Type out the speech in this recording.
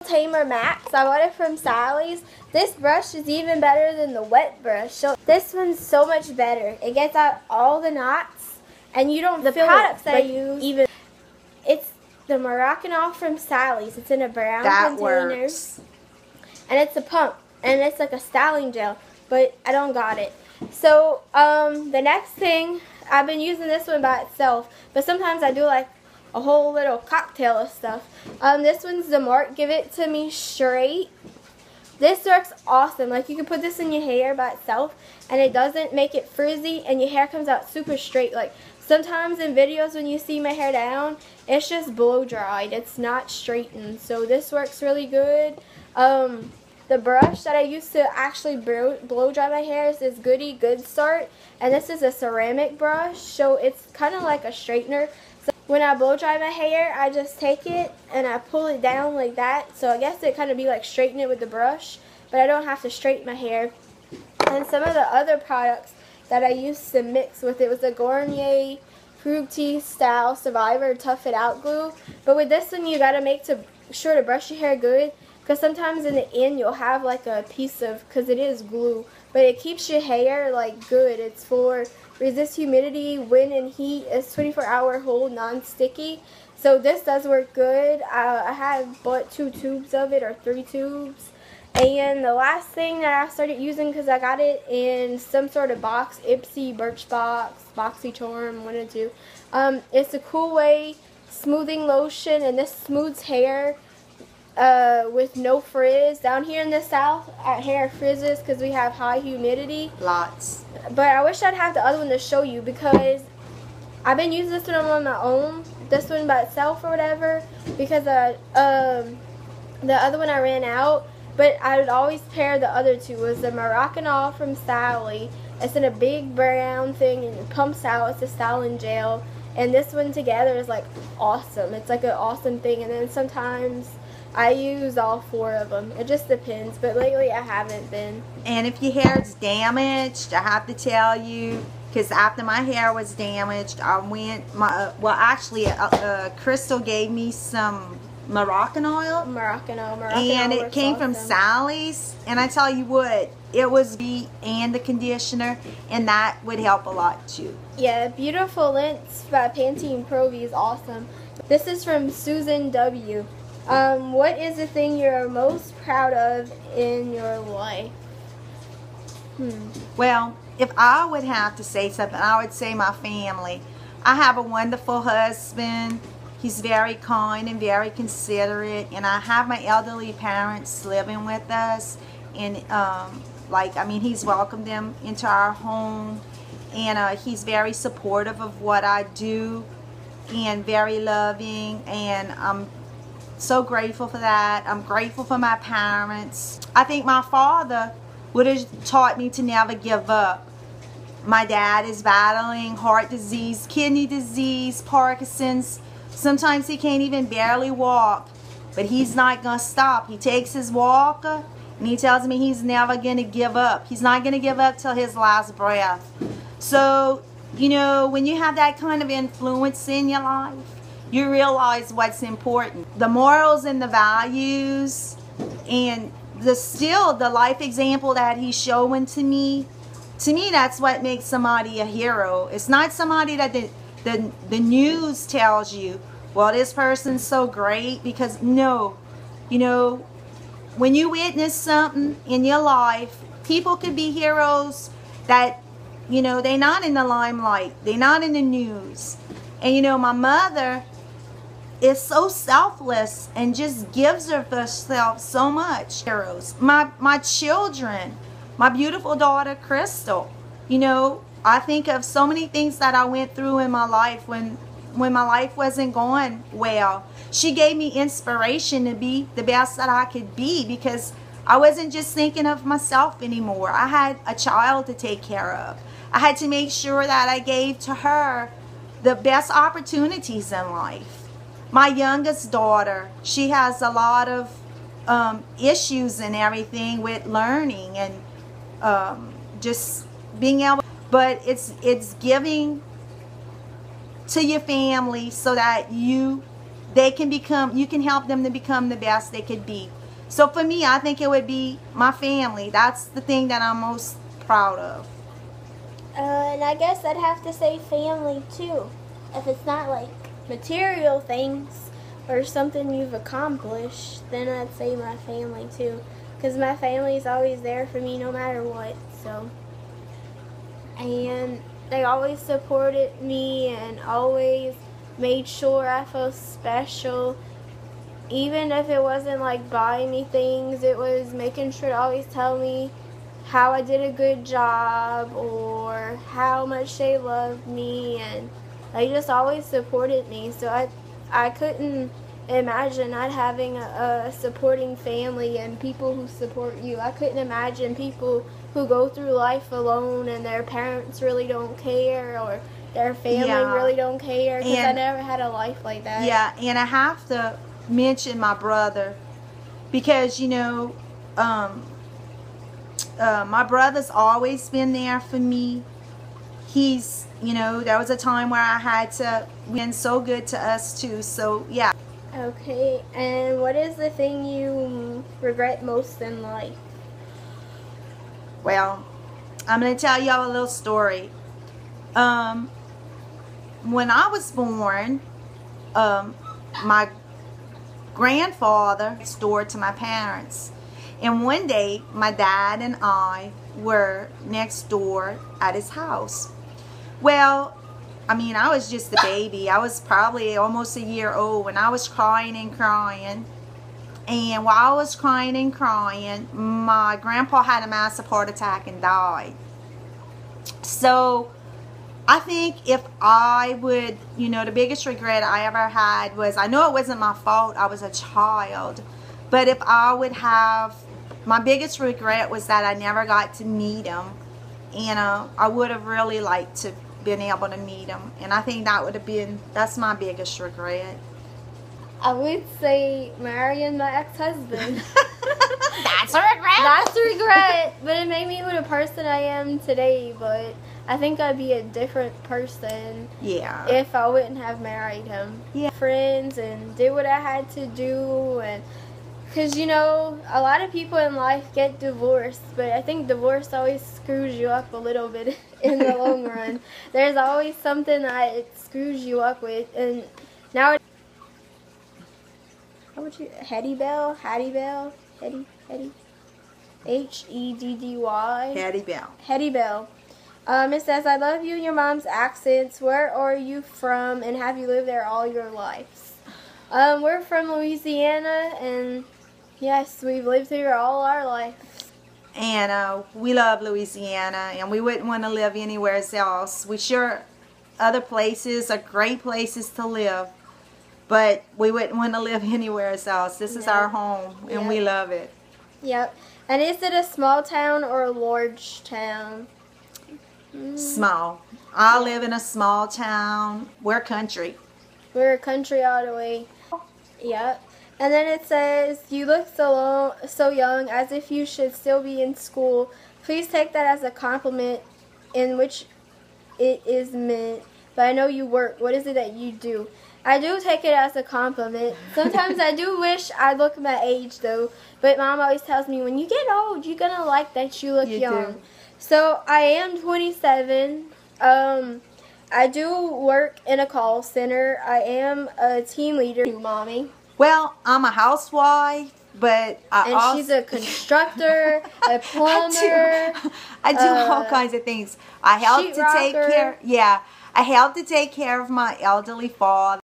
Tamer Max. I bought it from Sally's. This brush is even better than the wet brush. So this one's so much better. It gets out all the knots, and you don't feel the products that I use. Even it's the Moroccanoil from Sally's. It's in a brown container, works. And it's a pump, and it's like a styling gel, but I don't got it. So the next thing, I've been using this one by itself, but sometimes I do like a whole little cocktail of stuff. This one's the Marc Give It To Me Straight. This works awesome. Like, you can put this in your hair by itself, and it doesn't make it frizzy, and your hair comes out super straight. Like, sometimes in videos when you see my hair down, it's just blow dried. It's not straightened. So this works really good. The brush that I use to actually blow dry my hair is this Goody Good Start, and this is a ceramic brush, so it's kind of like a straightener. So when I blow dry my hair, I just take it and I pull it down like that. So I guess it kind of be like straightening it with the brush, but I don't have to straighten my hair. And some of the other products that I used to mix with it was the Garnier Fructis Style Survivor Tough It Out Glue. But with this one, you gotta make sure to brush your hair good, because sometimes in the end you'll have like a piece of, because it is glue, but it keeps your hair like good. It's for resist humidity, wind, and heat. It's 24-hour hold, non-sticky. So this does work good. I have bought 2 tubes of it, or 3 tubes. And the last thing that I started using, because I got it in some sort of box, Ipsy, Birchbox, BoxyCharm, one or two. It's a Cool Way smoothing lotion, and this smooths hair with no frizz. Down here in the south, our hair frizzes because we have high humidity. Lots. But I wish I'd have the other one to show you, because I've been using this one on my own, this one by itself or whatever, because the other one I ran out. But I would always pair the other two. It was the Moroccanoil from Sally. It's in a big brown thing, and it pumps out. It's a styling gel. And this one together is like awesome. It's like an awesome thing. And then sometimes I use all 4 of them. It just depends. But lately I haven't been. And if your hair is damaged, I have to tell you, because after my hair was damaged, I went, Crystal gave me some Moroccanoil, and it came from Sally's, and I tell you what, it was and the conditioner, and that would help a lot too. Yeah, Beautiful Lengths by Pantene Pro V is awesome. This is from Susan W. What is the thing you're most proud of in your life? Well, if I would have to say something, I would say my family. I have a wonderful husband. He's very kind and very considerate, and I have my elderly parents living with us, and he's welcomed them into our home, and he's very supportive of what I do, and very loving, and I'm so grateful for that. I'm grateful for my parents. I think my father would have taught me to never give up. My dad is battling heart disease, kidney disease, Parkinson's. Sometimes he can't even barely walk, but he's not going to stop. He takes his walker, and he tells me he's never going to give up. He's not going to give up till his last breath. So, you know, when you have that kind of influence in your life, you realize what's important. The morals and the values, and the life example that he's showing to me, that's what makes somebody a hero. It's not somebody that the news tells you, well, this person's so great, because no, you know, when you witness something in your life, people could be heroes that, you know, they're not in the limelight, they're not in the news. And you know, my mother is so selfless and just gives of herself so much. Heroes. My children, my beautiful daughter Crystal, you know, I think of so many things that I went through in my life when my life wasn't going well. She gave me inspiration to be the best that I could be, because I wasn't just thinking of myself anymore. I had a child to take care of. I had to make sure that I gave to her the best opportunities in life. My youngest daughter, she has a lot of issues and everything with learning and just being able. But it's giving to your family so that you they can become, you can help them to become the best they could be. So for me, I think it would be my family. That's the thing that I'm most proud of. And I guess I'd have to say family too. If it's not like material things or something you've accomplished, then I'd say my family too. Because my family's always there for me no matter what. So, and they always supported me and always made sure I felt special. Even if it wasn't like buying me things, it was making sure to always tell me how I did a good job or how much they loved me, and they just always supported me. So I couldn't imagine not having a supporting family and people who support you. I couldn't imagine people who go through life alone and their parents really don't care or their family really don't care, because I never had a life like that. Yeah, and I have to mention my brother, because you know, my brother's always been there for me. He's, you know, there was a time where I had to, been so good to us too. So yeah. Okay, and what is the thing you regret most in life? Well, I'm going to tell y'all a little story. When I was born, my grandfather next door to my parents. And one day, my dad and I were next door at his house. Well, I mean, I was just a baby. I was probably almost a year old when I was crying and crying. And while I was crying and crying, my grandpa had a massive heart attack and died. So I think if I would, you know, the biggest regret I ever had was, I know it wasn't my fault, I was a child. But if I would have, my biggest regret was that I never got to meet him. And I would have really liked to been able to meet him, and I think that would have been, that's my biggest regret. I would say marrying my ex-husband. That's a regret. That's a regret, but it made me the person I am today. But I think I'd be a different person, yeah, if I wouldn't have married him. Yeah, friends and did what I had to do, and because, you know, a lot of people in life get divorced, but I think divorce always screws you up a little bit in the long run. There's always something that it screws you up with, and now how would you, Hattie Bell, Hetty, H-E-D-D-Y. Hattie Bell. It says, I love you, your mom's accents. Where are you from, and have you lived there all your lives? We're from Louisiana, and yes, we've lived here all our life. And we love Louisiana, and we wouldn't want to live anywhere else. We sure, other places are great places to live, but we wouldn't want to live anywhere else. This is our home, and we love it. Yep. And is it a small town or a large town? Small. I live in a small town. We're country. We're a country all the way. Yep. And then it says, you look so young, as if you should still be in school. Please take that as a compliment, in which it is meant. But I know you work. What is it that you do? I do take it as a compliment. Sometimes I do wish I look my age, though. But Mom always tells me, when you get old, you're going to like that you look young. Do. So I am 27. I do work in a call center. I am a team leader. Mommy. Well, I'm a housewife, but she's a constructor, a plumber. I do all kinds of things. I help to take care. Yeah, I help to take care of my elderly father.